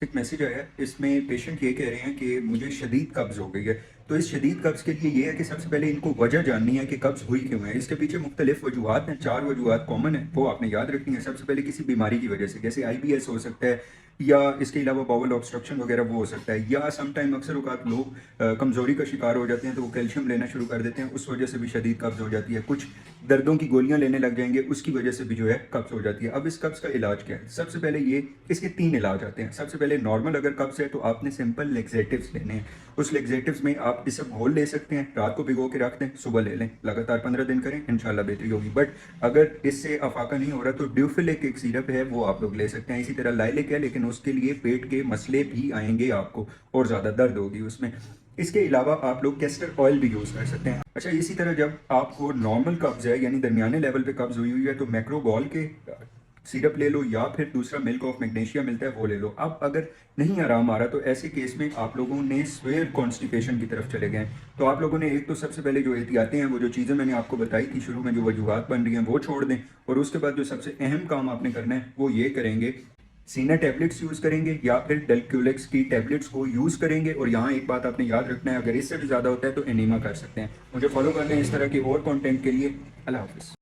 ایک میسج آیا ہے، اس میں پیشنٹ یہ کہہ رہے ہیں کہ مجھے شدید قبض ہو گئی ہے۔ تو اس شدید قبض کے لیے یہ ہے کہ سب سے پہلے ان کو وجہ جاننی ہے کہ قبض ہوئی کیوں ہے۔ اس کے پیچھے مختلف وجوہات ہیں، 4 وجوہات کامن ہیں، وہ آپ نے یاد رکھنی ہے۔ سب سے پہلے کسی بیماری کی وجہ سے، جیسے آئی بی ایس ہو سکتا ہے، یا اس کے علاوہ باول آبسٹرکشن وغیرہ وہ ہو سکتا ہے، یا سم ٹائم اکثر اوقات لوگ کمزوری کا شکار ہو جاتے ہیں تو وہ کیلشیم لینا شروع کر دیتے ہیں، اس وجہ سے بھی شدید قبض ہو جاتی ہے۔ کچھ دردوں کی گولیاں لینے لگ جائیں گے، اس کی وجہ سے بھی جو ہے قبض ہو جاتی ہے۔ اب اس قبض کا علاج کیا ہے؟ سب سے پہلے یہ، اس کے 3 علاج آتے ہیں۔ سب سے پہلے نارمل اگر قبض ہے تو آپ نے سمپل لیگزیٹوز لینے ہیں۔ اس لیگزیٹوز میں آپ اس گھول لے سکتے ہیں، رات کو بھگو کے رکھ دیں، صبح لے لیں، لگاتار 15 دن کریں، انشاءاللہ بہتری ہوگی۔ بٹ اگر اس سے افاقہ نہیں ہو رہا تو ڈیوفلک ایک سیرپ ہے، وہ آپ لوگ لے سکتے ہیں۔ اسی طرح لائلک ہے، لیکن اس کے لیے پیٹ کے مسئلے بھی آئیں گے آپ کو، اور زیادہ درد ہوگی اس میں۔ اس کے علاوہ آپ لوگ کیسٹر آئل بھی یوز کر سکتے ہیں۔ اچھا، اسی طرح جب آپ کو نارمل قبض ہے، یعنی درمیانے لیول پہ قبض ہوئی ہے، تو میکروگول کے سیرپ لے لو، یا پھر دوسرا ملک آف میگنیشیا ملتا ہے وہ لے لو۔ اب اگر نہیں آرام آ رہا تو ایسے کیس میں آپ لوگوں نے سویئر کانسٹیپیشن کی طرف چلے گئے۔ تو آپ لوگوں نے ایک تو سب سے پہلے جو احتیاطیں ہیں، وہ جو چیزیں میں نے آپ کو بتائی تھی شروع میں، جو وجوہات بن رہی ہیں وہ چھوڑ دیں، اور اس کے بعد جو سب سے اہم کام آپ نے کرنا ہے وہ یہ کریں گے، سینا ٹیبلٹس یوز کریں گے، یا پھر ڈیلکیولیکس کی ٹیبلٹس کو یوز کریں گے۔ اور یہاں ایک بات آپ نے یاد رکھنا ہے، اگر اس سے بھی زیادہ ہوتا ہے تو انیما کر سکتے ہیں۔ مجھے فالو کر لیں اس طرح کے اور کانٹینٹ کے لیے۔ اللہ حافظ۔